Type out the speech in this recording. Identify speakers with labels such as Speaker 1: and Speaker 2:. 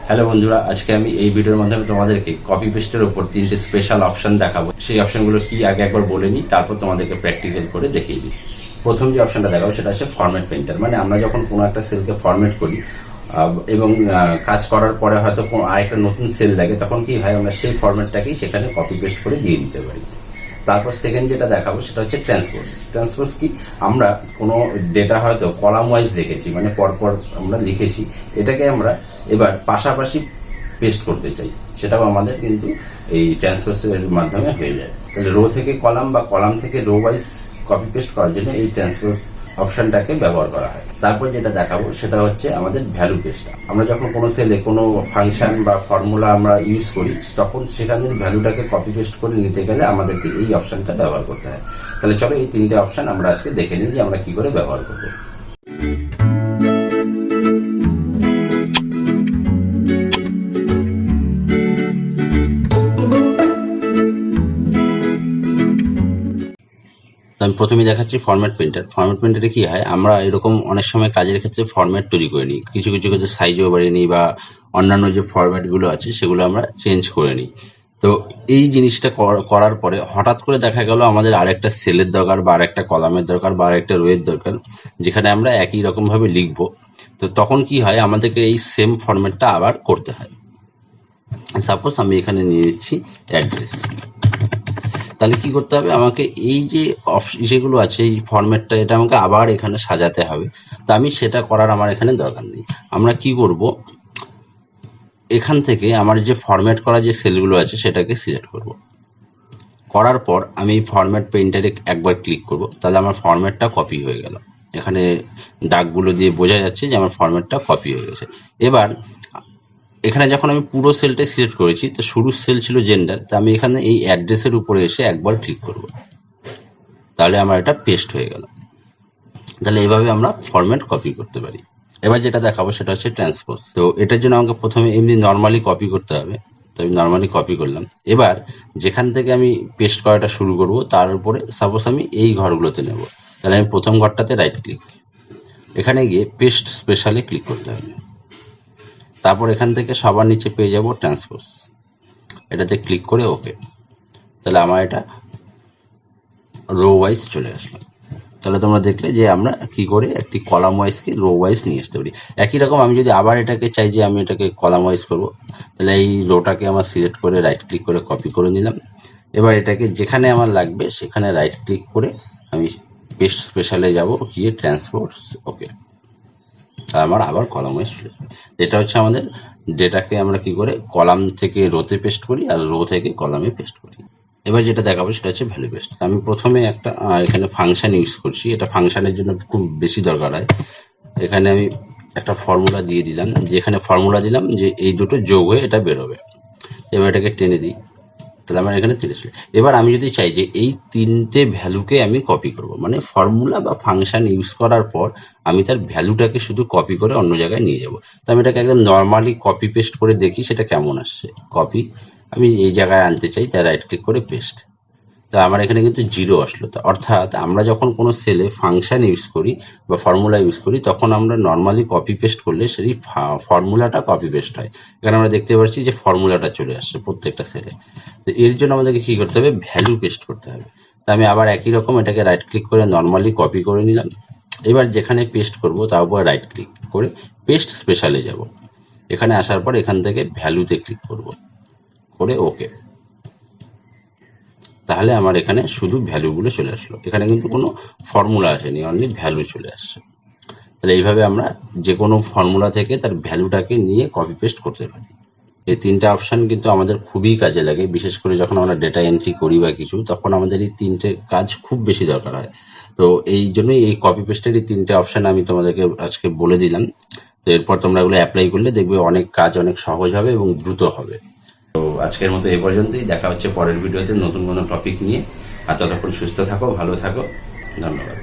Speaker 1: Hello বন্ধুরা, আজকে আমি এই ভিডিওর মাধ্যমে তোমাদেরকে কপি পেস্টের উপর 3টে স্পেশাল অপশন দেখাবো। সেই অপশনগুলো কি আগে একবার বলে নিই, তারপর তোমাদেরকে প্র্যাকটিক্যাল করে দেখিয়ে দিই। প্রথম যে অপশনটা দেখাবো সেটা হচ্ছে ফরম্যাট পেইন্টার। মানে আমরা যখন কোনো একটা সেলকে ফরম্যাট করি এবং কাজ করার পরে হয়তো আরেকটা নতুন সেল লাগে, তখন কি হয়, আমরা সেই ফরম্যাটটাকেই সেখানে কপি পেস্ট করে দিয়ে দিতে পারি। তারপর সেকেন্ড যেটা দেখাবো সেটা হচ্ছে ট্রান্সপোজ। ট্রান্সপোজ কি, আমরা কোনো ডেটা হয়তো কলাম ওয়াইজ লিখেছি, মানে পরপর আমরা লিখেছি, এটাকে আমরা এবার পাশাপাশি পেস্ট করতে চাই, সেটাও আমাদের কিন্তু এই ট্রান্সপোজের মাধ্যমে হয়ে যায়। তাহলে রো থেকে কলাম বা কলাম থেকে রো ওয়াইজ কপি পেস্ট করার জন্য এই ট্রান্সপোজ অপশনটাকে ব্যবহার করা হয়। তারপর যেটা দেখাবো সেটা হচ্ছে আমাদের ভ্যালু পেস্ট। আমরা যখন কোনো সেলে কোনো ফাংশন বা ফর্মুলা আমরা ইউজ করি, তখন সেখানের ভ্যালুটাকে কপি পেস্ট করে নিতে গেলে আমাদেরকে এই অপশনটা ব্যবহার করতে হয়। তাহলে চলো এই 3টে অপশন আমরা আজকে দেখে নিই যে আমরা কি করে ব্যবহার করবো। আমি প্রথমে দেখাচ্ছি ফরম্যাট প্রিন্টার। ফরম্যাট প্রিন্টারে কি হয়, আমরা এরকম অনেক সময় কাজের ক্ষেত্রে ফরম্যাট তৈরি করে নিই, কিছু কিছু ক্ষেত্রে সাইজও বাড়িয়ে নিই বা অন্যান্য যে ফরম্যাটগুলো আছে সেগুলো আমরা চেঞ্জ করে নিই। তো এই জিনিসটা করার পরে হঠাৎ করে দেখা গেল আমাদের আরেকটা সেলের দরকার বা আরেকটা কলামের দরকার বা আরেকটা রোয়ের দরকার, যেখানে আমরা একই রকম ভাবে লিখবো। তো তখন কি হয়, আমাদেরকে এই সেম ফরম্যাটটা আবার করতে হয়। সাপোজ আমি এখানে নিয়ে নিচ্ছি অ্যাড্রেস। তাহলে কি করতে হবে, আমাকে এই যে যেগুলো আছে এই ফরম্যাটটা, এটা আমাকে আবার এখানে সাজাতে হবে। তো আমি সেটা করার আমার এখানে দরকার নেই। আমরা কি করব, এখান থেকে আমার যে ফরম্যাট করা যে সেলগুলো আছে সেটাকে সিলেক্ট করব। করার পর আমি ফরম্যাট পেইন্টারে একবার ক্লিক করব, তাহলে আমার ফরম্যাটটা কপি হয়ে গেল। এখানে দাগগুলো দিয়ে বোঝা যাচ্ছে যে আমার ফরম্যাটটা কপি হয়ে গেছে। এবার এখানে যখন আমি পুরো সেলটা সিলেক্ট করেছি, তো শুরুর সেল ছিল জেন্ডার, তো আমি এখানে এই অ্যাড্রেসের উপরে এসে একবার ক্লিক করব, তাহলে আমার এটা পেস্ট হয়ে গেল। তাহলে এইভাবে আমরা ফরম্যাট কপি করতে পারি। এবার যেটা দেখাবো সেটা হচ্ছে ট্রান্সপোজ। তো এটার জন্য আমাকে প্রথমে এমনি নর্মালি কপি করতে হবে। তো আমি নর্মালি কপি করলাম। এবার যেখান থেকে আমি পেস্ট করাটা শুরু করব, তার উপরে সাপোজ আমি এই ঘরগুলোতে নেব। তাহলে আমি প্রথম ঘরটাতে রাইট ক্লিক, এখানে গিয়ে পেস্ট স্পেশালে ক্লিক করতে হবে। তারপর এখান থেকে সবার নিচে পেয়ে যাব ট্রান্সপোজ, এটাতে ক্লিক করে ওকে। তাহলে আমার এটা রো ওয়াইজ চলে আসলো। তাহলে তোমরা দেখলে যে আমরা কি করে একটি কলাম ওয়াইজকে রো ওয়াইজ নিয়ে আসতে পারি। একই রকম আমি যদি আবার এটাকে চাই যে আমি এটাকে কলাম ওয়াইজ করবো, তাহলে এই রোটাকে আমার সিলেক্ট করে রাইট ক্লিক করে কপি করে নিলাম। এবার এটাকে যেখানে আমার লাগবে সেখানে রাইট ক্লিক করে আমি পেস্ট স্পেশালে যাব, গিয়ে ট্রান্সপোজ ওকে। আমার আবার কলাম ওয়াইজ চলে যাবে। এটা হচ্ছে আমাদের ডেটাকে আমরা কি করে কলাম থেকে রোতে পেস্ট করি আর রো থেকে কলামে পেস্ট করি। এবার যেটা দেখাবো সেটা হচ্ছে ভ্যালু পেস্ট। আমি প্রথমে একটা এখানে ফাংশন ইউজ করছি, এটা ফাংশনের জন্য খুব বেশি দরকার হয়। এখানে আমি একটা ফর্মুলা দিয়ে দিলাম, যে এখানে ফর্মুলা দিলাম যে এই দুটো যোগ হয়ে এটা বেরোবে। এবার এটাকে টেনে দিই, তাহলে আমার এখানে 30। এবার আমি যদি চাই যে এই 3টে ভ্যালুকে আমি কপি করব, মানে ফর্মুলা বা ফাংশন ইউজ করার পর আমি তার ভ্যালুটাকে শুধু কপি করে অন্য জায়গায় নিয়ে যাব। তো আমি এটাকে একদম নর্মালি কপি পেস্ট করে দেখি সেটা কেমন আসছে। কপি আমি এই জায়গায় আনতে চাই, তাই রাইট ক্লিক করে পেস্ট। তা আমার এখানে কিন্তু 0 আসলো। তো অর্থাৎ আমরা যখন কোনো সেলে ফাংশন ইউজ করি বা ফর্মুলা ইউজ করি, তখন আমরা নর্মালি কপি পেস্ট করলে সেই ফর্মুলাটা কপি পেস্ট হয়। এখানে আমরা দেখতে পাচ্ছি যে ফর্মুলাটা চলে আসছে প্রত্যেকটা সেলে। তো এর জন্য আমাদেরকে কি করতে হবে, ভ্যালু পেস্ট করতে হবে। তো আমি আবার একই রকম এটাকে রাইট ক্লিক করে নর্মালি কপি করে নিলাম। এবার যেখানে পেস্ট করব তার উপর রাইট ক্লিক করে পেস্ট স্পেশালে যাব। এখানে আসার পর এখান থেকে ভ্যালুতে ক্লিক করব, করে ওকে। তাহলে আমার এখানে শুধু ভ্যালুগুলো চলে আসলো, এখানে কিন্তু কোনো ফর্মুলা আসেনি, অনলি ভ্যালু চলে আসছে। তাহলে এইভাবে আমরা যে কোনো ফর্মুলা থেকে তার ভ্যালুটাকে নিয়ে কপি পেস্ট করতে পারি। এই 3টে অপশন কিন্তু আমাদের খুবই কাজে লাগে, বিশেষ করে যখন আমরা ডেটা এন্ট্রি করি বা কিছু, তখন আমাদের এই 3টে কাজ খুব বেশি দরকার হয়। তো এই জন্যই এই কপি পেস্টের এই 3টে অপশন আমি তোমাদেরকে আজকে বলে দিলাম। তো এরপর তোমরা এগুলো অ্যাপ্লাই করলে দেখবে অনেক কাজ অনেক সহজ হবে এবং দ্রুত হবে। তো আজকের মতো এ পর্যন্তই, দেখা হচ্ছে পরের ভিডিওতে নতুন কোনো টপিক নিয়ে। আর ততক্ষণ সুস্থ থাকো, ভালো থাকো, ধন্যবাদ।